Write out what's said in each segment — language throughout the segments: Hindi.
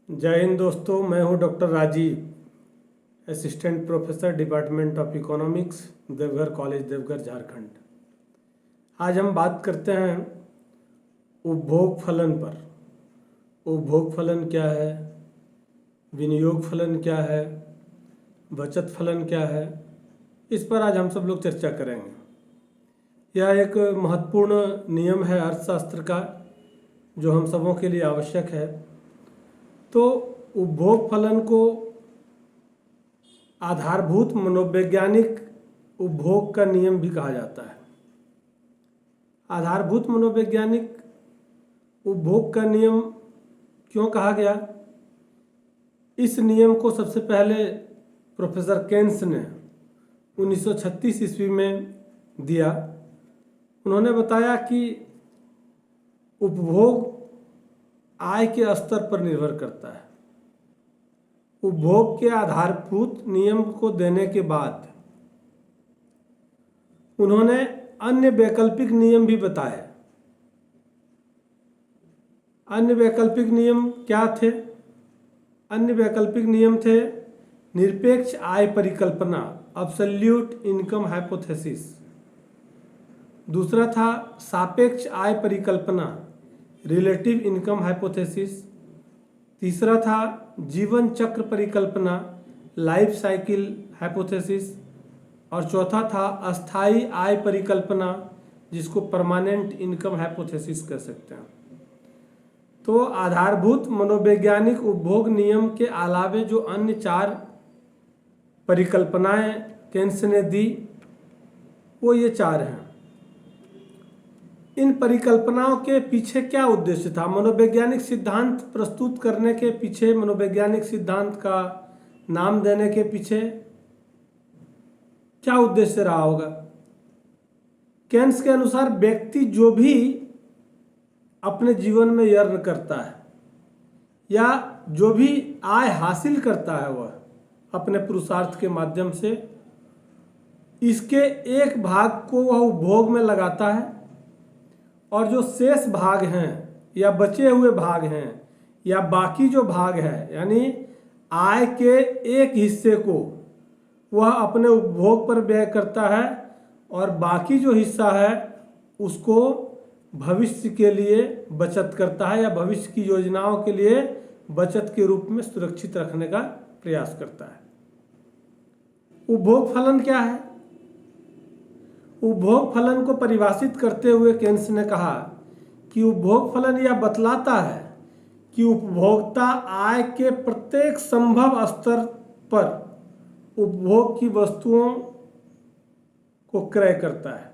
जय हिंद दोस्तों, मैं हूं doctor Rajiv, assistant professor department of economics, Deoghar college, Deoghar, Jharkhand. आज हम बात करते हैं उपभोग फलन पर। उपभोग फलन क्या है, विनियोग फलन क्या है, बचत फलन क्या है, इस पर आज हम सब लोग चर्चा करेंगे। यह एक महत्वपूर्ण नियम है अर्थशास्त्र का, जो हम सबों के लिए आवश्यक है। तो उपभोग फलन को आधारभूत मनोवैज्ञानिक उपभोग का नियम भी कहा जाता है। आधारभूत मनोवैज्ञानिक उपभोग का नियम क्यों कहा गया? इस नियम को सबसे पहले प्रोफेसर केन्स ने 1936 ईस्वी में दिया। उन्होंने बताया कि उपभोग आय के स्तर पर निर्भर करता है। उपभोग के आधारभूत नियम को देने के बाद उन्होंने अन्य वैकल्पिक नियम भी बताए। अन्य वैकल्पिक नियम क्या थे? अन्य वैकल्पिक नियम थे निरपेक्ष आय परिकल्पना, एब्सोल्यूट इनकम हाइपोथेसिस। दूसरा था सापेक्ष आय परिकल्पना, रिलेटिव इनकम हाइपोथेसिस। तीसरा था जीवन चक्र परिकल्पना, लाइफ साइकिल हाइपोथेसिस। और चौथा था अस्थायी आय परिकल्पना, जिसको परमानेंट इनकम हाइपोथेसिस कह सकते हैं। तो आधारभूत मनोवैज्ञानिक उपभोग नियम के अलावे जो अन्य 4 परिकल्पनाएं केन्स ने दी, वो ये 4 हैं। इन परिकल्पनाओं के पीछे क्या उद्देश्य था? मनोवैज्ञानिक सिद्धांत प्रस्तुत करने के पीछे, मनोवैज्ञानिक सिद्धांत का नाम देने के पीछे क्या उद्देश्य रहा होगा? केन्स के अनुसार व्यक्ति जो भी अपने जीवन में यत्न करता है या जो भी आय हासिल करता है, वह अपने पुरुषार्थ के माध्यम से इसके एक भाग को वह उपभोग में लगाता है, और जो शेष भाग हैं या बचे हुए भाग हैं या बाकी जो भाग है, यानी आय के एक हिस्से को वह अपने उपभोग पर व्यय करता है, और बाकी जो हिस्सा है उसको भविष्य के लिए बचत करता है या भविष्य की योजनाओं के लिए बचत के रूप में सुरक्षित रखने का प्रयास करता है। उपभोग फलन क्या है? उपभोग फलन को परिभाषित करते हुए केन्स ने कहा कि उपभोग फलन यह बतलाता है कि उपभोक्ता आय के प्रत्येक संभव स्तर पर उपभोग की वस्तुओं को क्रय करता है।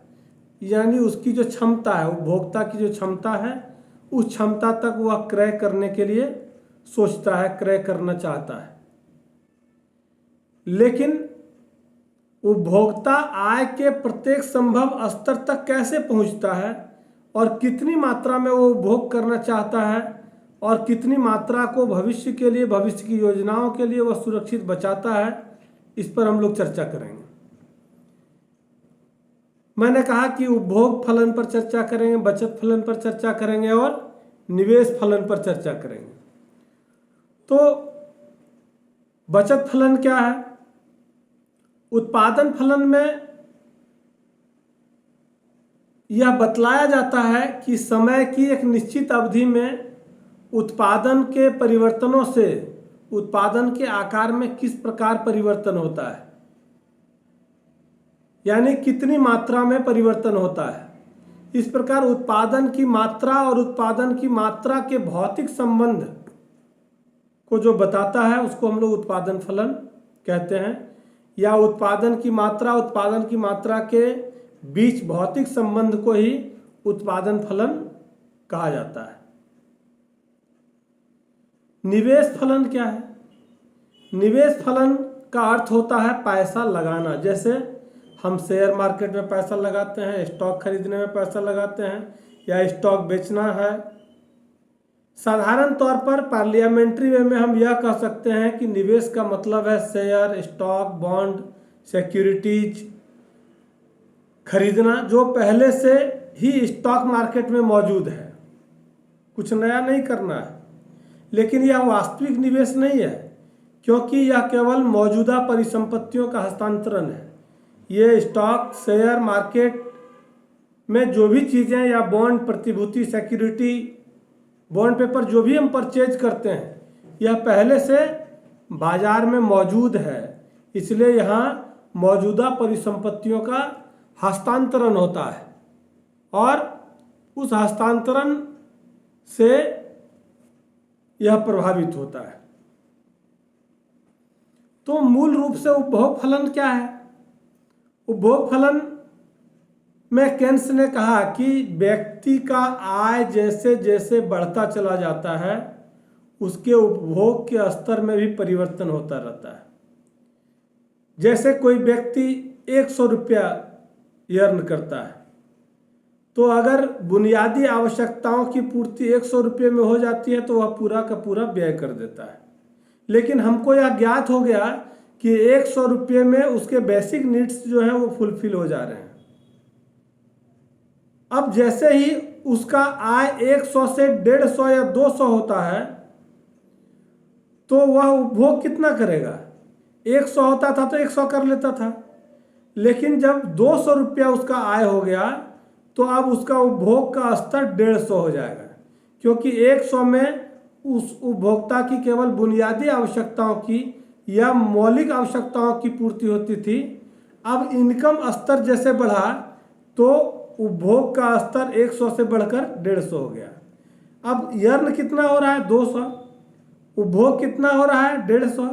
यानी उसकी जो क्षमता है, उपभोक्ता की जो क्षमता है, उस क्षमता तक वह क्रय करने के लिए सोचता है, क्रय करना चाहता है। लेकिन उपभोक्ता आय के प्रत्येक संभव स्तर तक कैसे पहुंचता है और कितनी मात्रा में वो उपभोग करना चाहता है और कितनी मात्रा को भविष्य के लिए, भविष्य की योजनाओं के लिए वह सुरक्षित बचाता है, इस पर हम लोग चर्चा करेंगे। मैंने कहा कि उपभोग फलन पर चर्चा करेंगे, बचत फलन पर चर्चा करेंगे और निवेश फलन पर चर्चा करेंगे। तो बचत फलन क्या है? उत्पादन फलन में यह बतलाया जाता है कि समय की एक निश्चित अवधि में उत्पादन के परिवर्तनों से उत्पादन के आकार में किस प्रकार परिवर्तन होता है, यानी कितनी मात्रा में परिवर्तन होता है। इस प्रकार उत्पादन की मात्रा और उत्पादन की मात्रा के भौतिक संबंध को जो बताता है, उसको हम लोग उत्पादन फलन कहते हैं। या उत्पादन की मात्रा के बीच भौतिक संबंध को ही उत्पादन फलन कहा जाता है। निवेश फलन क्या है? निवेश फलन का अर्थ होता है पैसा लगाना। जैसे हम शेयर मार्केट में पैसा लगाते हैं, स्टॉक खरीदने में पैसा लगाते हैं, या स्टॉक बेचना है। साधारण तौर पर पार्लियामेंट्री वे में हम यह कह सकते हैं कि निवेश का मतलब है शेयर, स्टॉक, बॉन्ड, सिक्योरिटीज खरीदना, जो पहले से ही स्टॉक मार्केट में मौजूद है, कुछ नया नहीं करना है। लेकिन यह वास्तविक निवेश नहीं है, क्योंकि यह केवल मौजूदा परिसंपत्तियों का हस्तांतरण है। ये स्टॉक, शेयर मार्केट में जो भी चीज़ें या बॉन्ड, प्रतिभूति, सिक्योरिटी, बॉन्ड पेपर जो भी हम परचेज करते हैं, यह पहले से बाजार में मौजूद है, इसलिए यहाँ मौजूदा परिसंपत्तियों का हस्तांतरण होता है और उस हस्तांतरण से यह प्रभावित होता है। तो मूल रूप से उपभोग फलन क्या है? उपभोग फलन में केन्स ने कहा कि व्यक्ति का आय जैसे जैसे बढ़ता चला जाता है, उसके उपभोग के स्तर में भी परिवर्तन होता रहता है। जैसे कोई व्यक्ति 100 रुपया अर्न करता है, तो अगर बुनियादी आवश्यकताओं की पूर्ति 100 रुपये में हो जाती है तो वह पूरा का पूरा व्यय कर देता है। लेकिन हमको यह ज्ञात हो गया कि 100 रुपये में उसके बेसिक नीड्स जो हैं वो फुलफिल हो जा रहे हैं। अब जैसे ही उसका आय 100 से 150 या 200 होता है, तो वह उपभोग कितना करेगा? 100 होता था तो 100 कर लेता था, लेकिन जब 200 रुपया उसका आय हो गया तो अब उसका उपभोग का स्तर 150 हो जाएगा, क्योंकि 100 में उस उपभोक्ता की केवल बुनियादी आवश्यकताओं की या मौलिक आवश्यकताओं की पूर्ति होती थी। अब इनकम स्तर जैसे बढ़ा तो उपभोग का स्तर 100 से बढ़कर 150 हो गया। अब अर्न कितना हो रहा है? 200। उपभोग कितना हो रहा है? 150।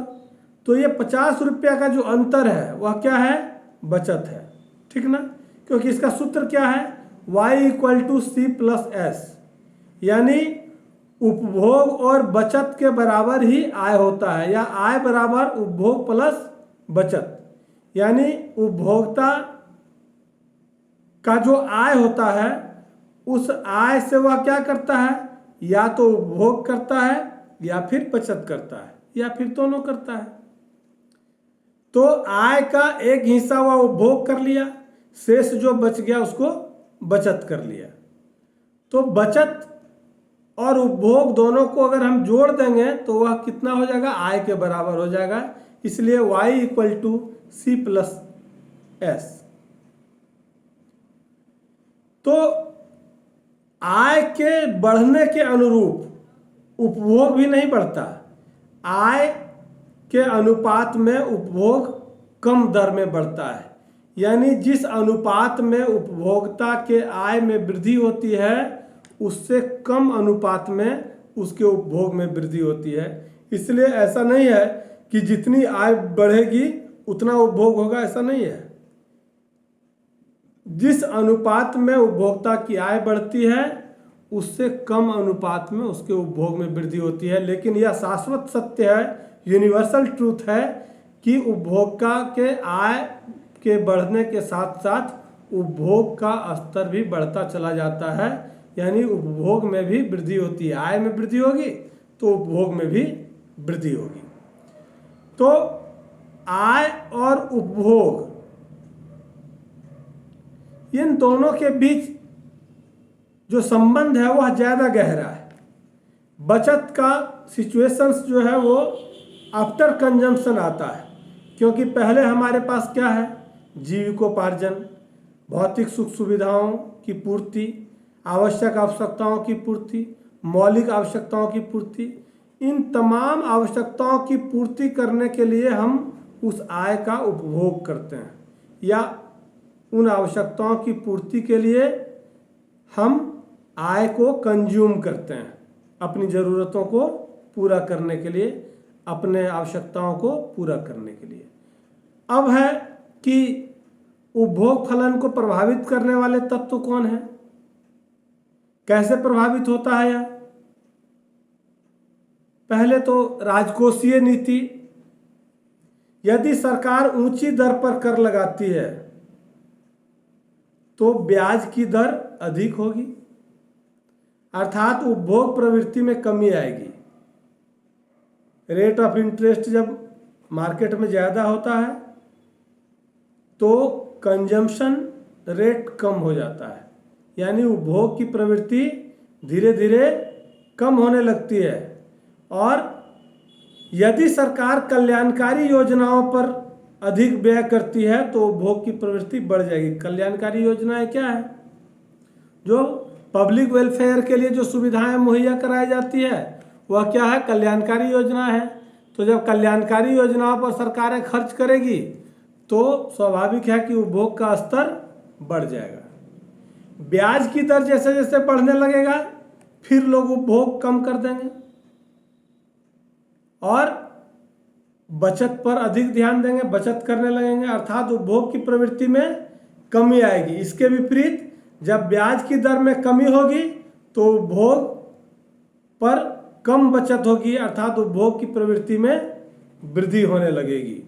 तो ये 50 रुपया का जो अंतर है वह क्या है? बचत है, ठीक ना? क्योंकि इसका सूत्र क्या है? y = C+S, यानी उपभोग और बचत के बराबर ही आय होता है, या आय बराबर उपभोग प्लस बचत। यानी उपभोक्ता का जो आय होता है, उस आय से वह क्या करता है? या तो उपभोग करता है या फिर बचत करता है, या फिर दोनों करता है। तो आय का एक हिस्सा वह उपभोग कर लिया, शेष जो बच गया उसको बचत कर लिया। तो बचत और उपभोग दोनों को अगर हम जोड़ देंगे तो वह कितना हो जाएगा? आय के बराबर हो जाएगा। इसलिए y = C+S। तो आय के बढ़ने के अनुरूप उपभोग भी नहीं बढ़ता, आय के अनुपात में उपभोग कम दर में बढ़ता है। यानी जिस अनुपात में उपभोक्ता के आय में वृद्धि होती है, उससे कम अनुपात में उसके उपभोग में वृद्धि होती है। इसलिए ऐसा नहीं है कि जितनी आय बढ़ेगी उतना उपभोग होगा, ऐसा नहीं है। जिस अनुपात में उपभोक्ता की आय बढ़ती है, उससे कम अनुपात में उसके उपभोग में वृद्धि होती है। लेकिन यह शाश्वत सत्य है, यूनिवर्सल ट्रूथ है, कि उपभोक्ता के आय के बढ़ने के साथ साथ उपभोग का स्तर भी बढ़ता चला जाता है। यानी उपभोग में भी वृद्धि होती है। आय में वृद्धि होगी तो उपभोग में भी वृद्धि होगी। तो आय और उपभोग, इन दोनों के बीच जो संबंध है वह ज़्यादा गहरा है। बचत का सिचुएशंस जो है वो आफ्टर कंजम्पशन आता है, क्योंकि पहले हमारे पास क्या है? जीविकोपार्जन, भौतिक सुख सुविधाओं की पूर्ति, आवश्यक आवश्यकताओं की पूर्ति, मौलिक आवश्यकताओं की पूर्ति। इन तमाम आवश्यकताओं की पूर्ति करने के लिए हम उस आय का उपभोग करते हैं, या उन आवश्यकताओं की पूर्ति के लिए हम आय को कंज्यूम करते हैं, अपनी ज़रूरतों को पूरा करने के लिए, अपने आवश्यकताओं को पूरा करने के लिए। अब है कि उपभोग फलन को प्रभावित करने वाले तत्व कौन है, कैसे प्रभावित होता है यह? पहले तो राजकोषीय नीति। यदि सरकार ऊंची दर पर कर लगाती है तो ब्याज की दर अधिक होगी, अर्थात उपभोग प्रवृत्ति में कमी आएगी। रेट ऑफ इंटरेस्ट जब मार्केट में ज़्यादा होता है तो कंजम्पशन रेट कम हो जाता है, यानी उपभोग की प्रवृत्ति धीरे धीरे कम होने लगती है। और यदि सरकार कल्याणकारी योजनाओं पर अधिक व्यय करती है तो उपभोग की प्रवृत्ति बढ़ जाएगी। कल्याणकारी योजनाएं क्या है? जो पब्लिक वेलफेयर के लिए जो सुविधाएं मुहैया कराई जाती है वह क्या है? कल्याणकारी योजना है। तो जब कल्याणकारी योजनाओं पर सरकारें खर्च करेगी तो स्वाभाविक है कि उपभोग का स्तर बढ़ जाएगा। ब्याज की दर जैसे जैसे बढ़ने लगेगा फिर लोग उपभोग कम कर देंगे और बचत पर अधिक ध्यान देंगे, बचत करने लगेंगे, अर्थात उपभोग की प्रवृत्ति में कमी आएगी। इसके विपरीत जब ब्याज की दर में कमी होगी तो उपभोग पर कम बचत होगी, अर्थात उपभोग की प्रवृत्ति में वृद्धि होने लगेगी।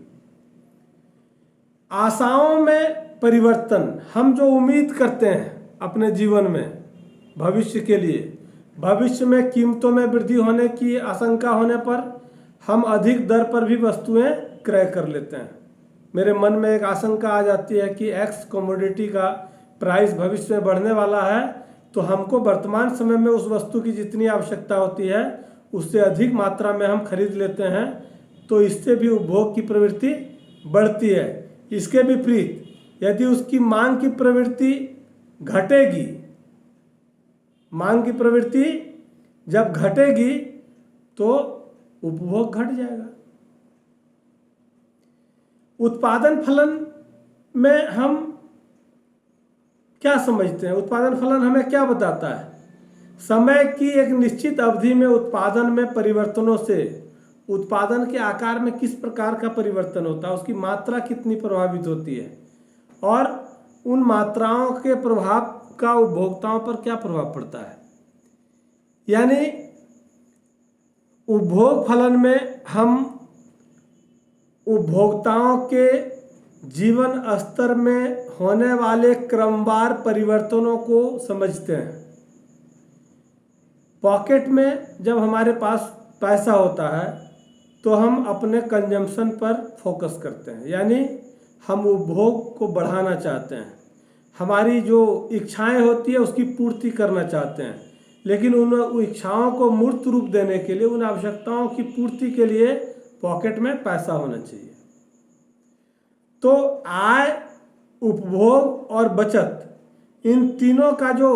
आशाओं में परिवर्तन, हम जो उम्मीद करते हैं अपने जीवन में भविष्य के लिए, भविष्य में कीमतों में वृद्धि होने की आशंका होने पर हम अधिक दर पर भी वस्तुएं क्रय कर लेते हैं। मेरे मन में एक आशंका आ जाती है कि एक्स कमोडिटी का प्राइस भविष्य में बढ़ने वाला है, तो हमको वर्तमान समय में उस वस्तु की जितनी आवश्यकता होती है उससे अधिक मात्रा में हम खरीद लेते हैं, तो इससे भी उपभोग की प्रवृत्ति बढ़ती है। इसके विपरीत यदि उसकी मांग की प्रवृत्ति घटेगी, मांग की प्रवृत्ति जब घटेगी तो उपभोग घट जाएगा। उत्पादन फलन में हम क्या समझते हैं? उत्पादन फलन हमें क्या बताता है? समय की एक निश्चित अवधि में उत्पादन में परिवर्तनों से उत्पादन के आकार में किस प्रकार का परिवर्तन होता है, उसकी मात्रा कितनी प्रभावित होती है और उन मात्राओं के प्रभाव का उपभोक्ताओं पर क्या प्रभाव पड़ता है। यानी उपभोग फलन में हम उपभोक्ताओं के जीवन स्तर में होने वाले क्रमवार परिवर्तनों को समझते हैं। पॉकेट में जब हमारे पास पैसा होता है तो हम अपने कंजम्पशन पर फोकस करते हैं, यानी हम उपभोग को बढ़ाना चाहते हैं, हमारी जो इच्छाएं होती है उसकी पूर्ति करना चाहते हैं। लेकिन उन इच्छाओं को मूर्त रूप देने के लिए, उन आवश्यकताओं की पूर्ति के लिए पॉकेट में पैसा होना चाहिए। तो आय, उपभोग और बचत, इन तीनों का जो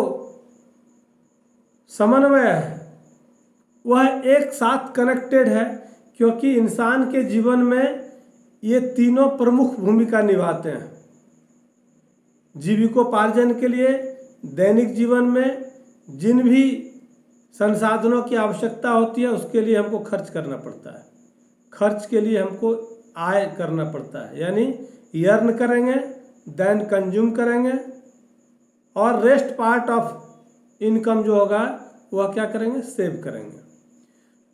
समन्वय है वह एक साथ कनेक्टेड है, क्योंकि इंसान के जीवन में ये तीनों प्रमुख भूमिका निभाते हैं। जीविकोपार्जन के लिए दैनिक जीवन में जिन भी संसाधनों की आवश्यकता होती है उसके लिए हमको खर्च करना पड़ता है, खर्च के लिए हमको आय करना पड़ता है, यानी अर्न करेंगे देन कंज्यूम करेंगे और रेस्ट पार्ट ऑफ इनकम जो होगा वह क्या करेंगे? सेव करेंगे।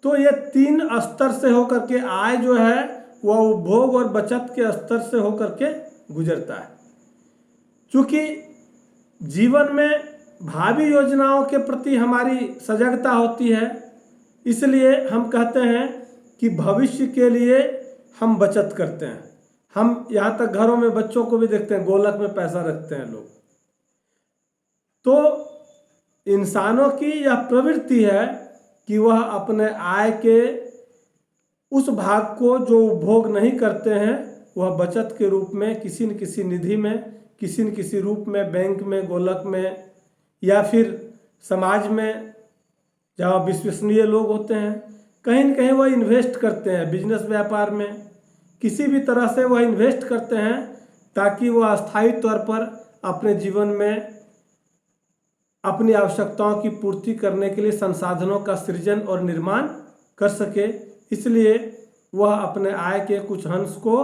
तो ये तीन स्तर से होकर के आय जो है वह उपभोग और बचत के स्तर से होकर के गुजरता है। चूँकि जीवन में भावी योजनाओं के प्रति हमारी सजगता होती है, इसलिए हम कहते हैं कि भविष्य के लिए हम बचत करते हैं। हम यहाँ तक घरों में बच्चों को भी देखते हैं, गोलक में पैसा रखते हैं लोग। तो इंसानों की यह प्रवृत्ति है कि वह अपने आय के उस भाग को जो उपभोग नहीं करते हैं वह बचत के रूप में किसी न किसी निधि में, किसी न किसी रूप में, बैंक में, गोलक में या फिर समाज में जहाँ विश्वसनीय लोग होते हैं, कहीं न कहीं वह इन्वेस्ट करते हैं। बिजनेस व्यापार में किसी भी तरह से वह इन्वेस्ट करते हैं ताकि वह अस्थायी तौर पर अपने जीवन में अपनी आवश्यकताओं की पूर्ति करने के लिए संसाधनों का सृजन और निर्माण कर सके। इसलिए वह अपने आय के कुछ अंश को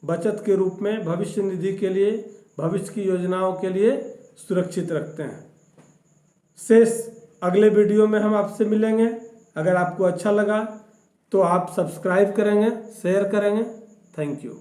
बचत के रूप में भविष्य निधि के लिए, भविष्य की योजनाओं के लिए सुरक्षित रखते हैं। शेष अगले वीडियो में हम आपसे मिलेंगे। अगर आपको अच्छा लगा तो आप सब्सक्राइब करेंगे, शेयर करेंगे। Thank you.